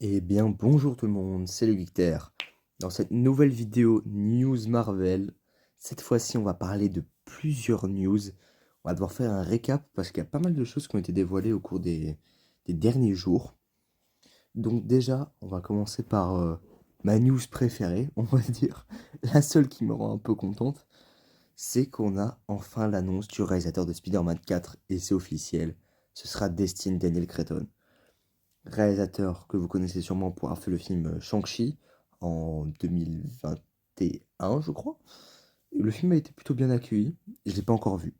Eh bien, bonjour tout le monde, c'est le Geekter. Dans cette nouvelle vidéo News Marvel, cette fois-ci, on va parler de plusieurs news. On va devoir faire un récap parce qu'il y a pas mal de choses qui ont été dévoilées au cours des derniers jours. Donc déjà, on va commencer par ma news préférée, on va dire, la seule qui me rend un peu contente, c'est qu'on a enfin l'annonce du réalisateur de Spider-Man 4 et c'est officiel, ce sera Destin Daniel Cretton. Réalisateur que vous connaissez sûrement pour avoir fait le film Shang-Chi en 2021, je crois. Et le film a été plutôt bien accueilli. Je l'ai pas encore vu.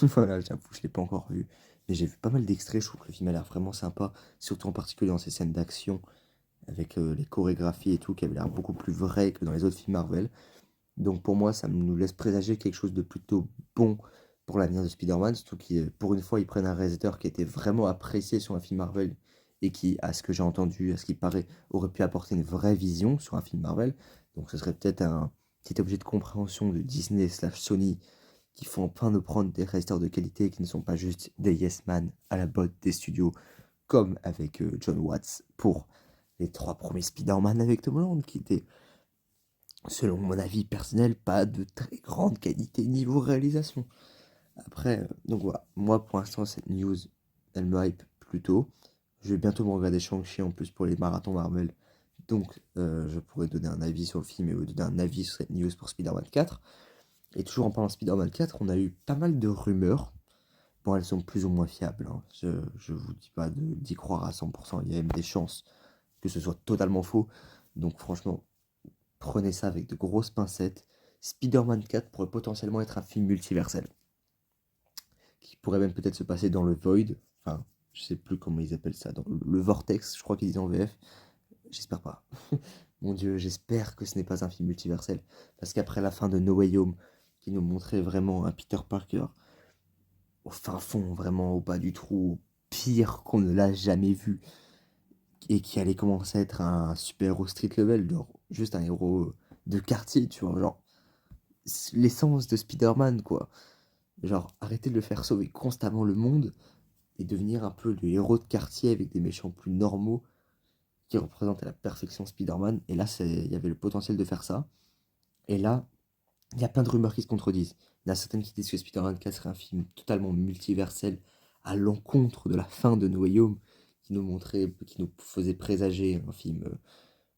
Voilà, j'avoue, je l'ai pas encore vu. Mais j'ai vu pas mal d'extraits, je trouve que le film a l'air vraiment sympa, surtout en particulier dans ces scènes d'action, avec les chorégraphies et tout, qui avaient l'air beaucoup plus vraies que dans les autres films Marvel. Donc pour moi, ça nous laisse présager quelque chose de plutôt bon pour l'avenir de Spider-Man, surtout que pour une fois, ils prennent un réalisateur qui était vraiment apprécié sur un film Marvel et qui, à ce que j'ai entendu, à ce qui paraît, aurait pu apporter une vraie vision sur un film Marvel. Donc ce serait peut-être un petit objet de compréhension de Disney slash Sony qui font enfin nous prendre des réalisateurs de qualité qui ne sont pas juste des yes man à la botte des studios, comme avec John Watts pour les trois premiers Spider-Man avec Tom Holland, qui étaient selon mon avis personnel, pas de très grande qualité niveau réalisation. Après, donc voilà, moi pour l'instant cette news, elle me hype plutôt. Je vais bientôt me regarder Shang-Chi en plus pour les marathons Marvel. Donc je pourrais donner un avis sur le film et vous donner un avis sur cette news pour Spider-Man 4. Et toujours en parlant de Spider-Man 4, on a eu pas mal de rumeurs. Bon, elles sont plus ou moins fiables, hein. Je vous dis pas d'y croire à 100%, il y a même des chances que ce soit totalement faux. Donc franchement, prenez ça avec de grosses pincettes. Spider-Man 4 pourrait potentiellement être un film multiversel, qui pourrait même peut-être se passer dans le Void, enfin, je sais plus comment ils appellent ça, dans le Vortex, je crois qu'ils disent en VF. J'espère pas. Mon Dieu, j'espère que ce n'est pas un film multiversel, parce qu'après la fin de No Way Home, qui nous montrait vraiment un Peter Parker au fin fond, vraiment au bas du trou, pire qu'on ne l'a jamais vu, et qui allait commencer à être un super-héros street level, genre juste un héros de quartier, tu vois, genre l'essence de Spider-Man, quoi. Genre, arrêter de le faire sauver constamment le monde et devenir un peu le héros de quartier avec des méchants plus normaux qui représentent à la perfection Spider-Man. Et là, il y avait le potentiel de faire ça. Et là, il y a plein de rumeurs qui se contredisent. Il y en a certaines qui disent que Spider-Man 4 serait un film totalement multiversel à l'encontre de la fin de No Way Home, qui nous faisait présager un film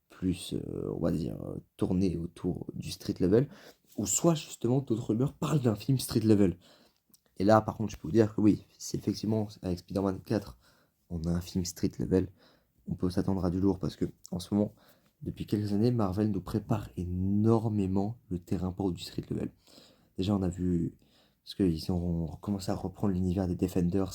plus, on va dire, tourné autour du street level. Ou soit, justement, d'autres rumeurs parlent d'un film street level. Et là, par contre, je peux vous dire que oui, si effectivement, avec Spider-Man 4, on a un film street level, on peut s'attendre à du lourd parce que, en ce moment, depuis quelques années, Marvel nous prépare énormément le terrain pour du street level. Déjà, on a vu, parce qu'ils ont commencé à reprendre l'univers des Defenders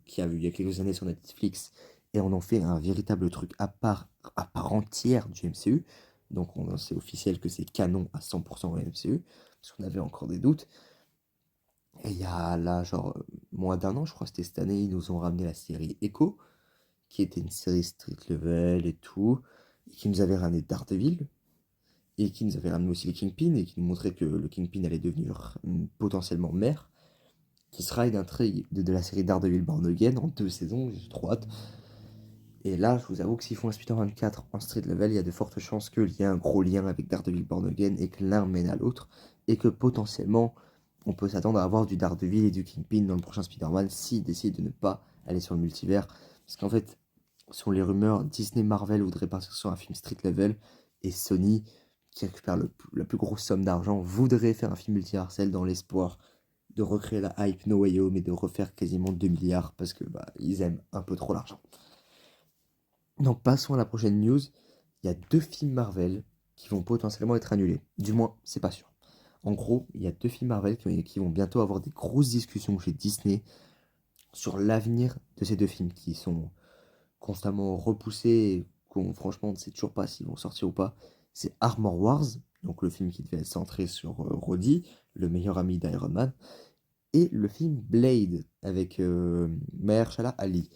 qui a vu il y a quelques années sur Netflix, et on en fait un véritable truc à part entière du MCU. Donc, c'est officiel que c'est canon à 100% au MCU, parce qu'on avait encore des doutes. Et il y a là, genre, moins d'un an, je crois que c'était cette année, ils nous ont ramené la série Echo, qui était une série street level et tout, et qui nous avait ramené Daredevil, et qui nous avait ramené aussi les Kingpin, et qui nous montrait que le Kingpin allait devenir potentiellement maire, qui sera une intrigue de la série Daredevil Born Again en 2 saisons, j'ai trop hâte. Et là, je vous avoue que s'ils font un Spider-Man 4 en street level, il y a de fortes chances qu'il y ait un gros lien avec Daredevil Born Again, et que l'un mène à l'autre, et que potentiellement on peut s'attendre à avoir du Daredevil et du Kingpin dans le prochain Spider-Man s'ils décident de ne pas aller sur le multivers. Parce qu'en fait, selon les rumeurs, Disney Marvel voudrait partir sur un film street level et Sony, qui récupère la plus grosse somme d'argent, voudrait faire un film multiversel dans l'espoir de recréer la hype No Way Home et de refaire quasiment 2 milliards parce que bah, ils aiment un peu trop l'argent. Donc passons à la prochaine news. Il y a 2 films Marvel qui vont potentiellement être annulés. Du moins, c'est pas sûr. En gros, il y a 2 films Marvel qui vont bientôt avoir des grosses discussions chez Disney sur l'avenir de ces 2 films qui sont constamment repoussés et qu'on franchement ne sait toujours pas s'ils vont sortir ou pas. C'est Armor Wars, donc le film qui devait être centré sur Rhodey, le meilleur ami d'Iron Man, et le film Blade avec Mahershala Ali.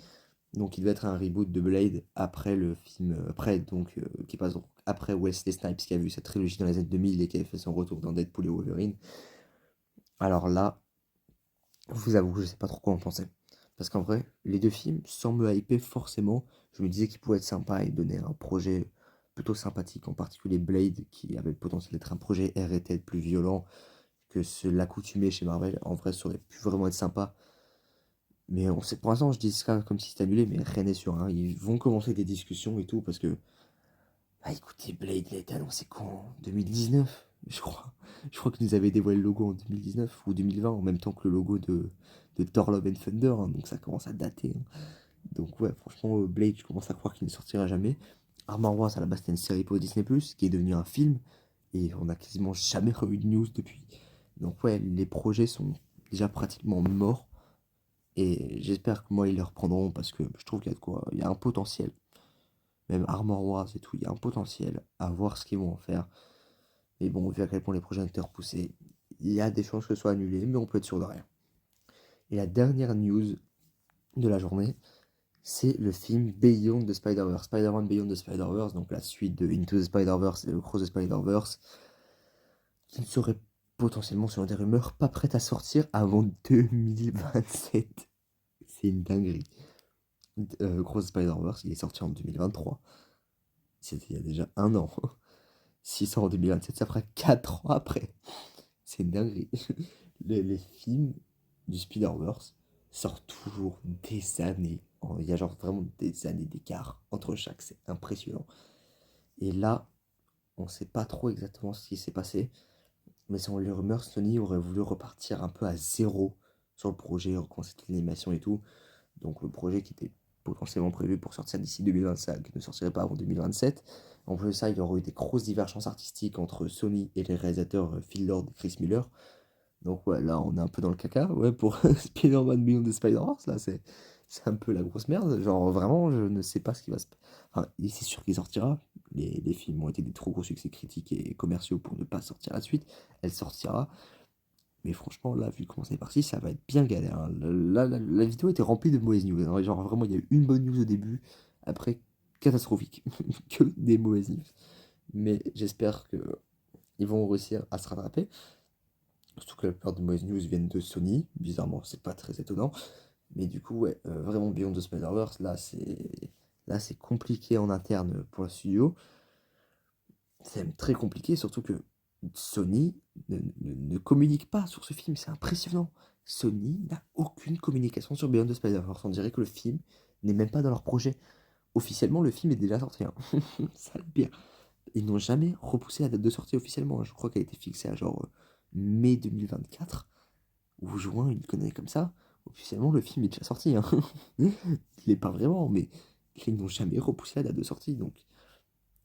Donc il devait être un reboot de Blade après le film, après donc qui passe donc après Wesley Snipes qui a vu cette trilogie dans les années 2000 et qui avait fait son retour dans Deadpool et Wolverine. Alors là, je vous avoue que je sais pas trop quoi en penser. Parce qu'en vrai, les deux films, sans me hyper forcément, je me disais qu'ils pouvaient être sympas et donner un projet plutôt sympathique, en particulier Blade, qui avait le potentiel d'être un projet R&D plus violent que l'accoutumé chez Marvel. En vrai, ça aurait pu vraiment être sympa. Mais on sait, pour l'instant, je dis ça comme si c'était annulé, mais rien n'est sûr, hein. Ils vont commencer des discussions et tout, parce que, ah, écoutez, Blade, il a été annoncé quand? En 2019, je crois. Je crois qu'ils nous avaient dévoilé le logo en 2019 ou 2020, en même temps que le logo de Thor Love and Thunder, hein, donc ça commence à dater, hein. Donc ouais, franchement, Blade, je commence à croire qu'il ne sortira jamais. Armor Wars, à la base, c'était une série pour Disney+, qui est devenue un film, et on n'a quasiment jamais revu de news depuis. Donc ouais, les projets sont déjà pratiquement morts, et j'espère que moi, ils les reprendront, parce que je trouve qu'il y a de quoi, il y a un potentiel. Même Armor Wars et tout, il y a un potentiel à voir ce qu'ils vont en faire. Mais bon, vu à quel point les projets ont été repoussés, il y a des chances que ce soit annulé, mais on peut être sûr de rien. Et la dernière news de la journée, c'est le film Beyond the Spider-Verse, Spider-Man Beyond the Spider-Verse, donc la suite de Into the Spider-Verse et Across the Spider-Verse, qui ne serait potentiellement, selon des rumeurs, pas prête à sortir avant 2027. C'est une dinguerie. Across the Spider-Verse, il est sorti en 2023. C'était il y a déjà un an. S'il sort en 2027, ça fera 4 ans après. C'est une dinguerie. Les films du Spider-Verse sortent toujours des années. Il y a genre vraiment des années d'écart entre chaque. C'est impressionnant. Et là, on sait pas trop exactement ce qui s'est passé. Mais selon les rumeurs, Sony aurait voulu repartir un peu à zéro sur le projet, recommencer toute l'animation et tout. Donc le projet qui était potentiellement prévu pour sortir d'ici 2025 ne sortirait pas avant 2027. En plus de ça, il y aurait eu des grosses divergences artistiques entre Sony et les réalisateurs Phil Lord et Chris Miller. Donc ouais, là on est un peu dans le caca, ouais, pour Spider-Man Beyond the Spider-Verse, là c'est un peu la grosse merde. Genre vraiment, je ne sais pas ce qui va se passer. Enfin, et c'est sûr qu'il sortira. Les films ont été des trop gros succès critiques et commerciaux pour ne pas sortir la suite. Elle sortira. Mais franchement, là, vu comment c'est parti, ça va être bien galère, hein. Là, la vidéo était remplie de mauvaises news, hein. Genre, vraiment, il y a eu une bonne news au début, après, catastrophique. Que des mauvaises news. Mais j'espère que ils vont réussir à se rattraper. Surtout que la plupart des mauvaises news viennent de Sony. Bizarrement, c'est pas très étonnant. Mais du coup, ouais, vraiment, Beyond the Spider-Verse, là, c'est compliqué en interne pour le studio. C'est même très compliqué, surtout que Sony ne communique pas sur ce film, c'est impressionnant. Sony n'a aucune communication sur Beyond the Spider-Verse. On dirait que le film n'est même pas dans leur projet. Officiellement, le film est déjà sorti, hein. Ça le pire. Ils n'ont jamais repoussé la date de sortie officiellement, hein. Je crois qu'elle a été fixée à genre mai 2024 ou juin, une connerie comme ça. Officiellement, le film est déjà sorti, hein. Il n'est pas vraiment, mais ils n'ont jamais repoussé la date de sortie, donc.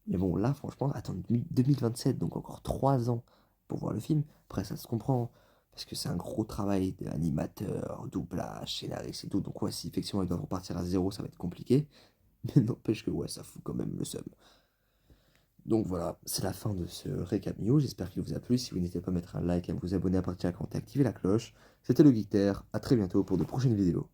Mais bon, là, franchement, attendre 2027, donc encore 3 ans pour voir le film. Après, ça se comprend, parce que c'est un gros travail d'animateur, doublage, scénariste et tout. Donc, ouais, si effectivement ils doivent repartir à zéro, ça va être compliqué. Mais n'empêche que, ouais, ça fout quand même le seum. Donc voilà, c'est la fin de ce récap news. J'espère qu'il vous a plu. Si vous n'hésitez pas à mettre un like, à vous abonner, à partager, à commenter, à activer la cloche. C'était le Geek Terre. À très bientôt pour de prochaines vidéos.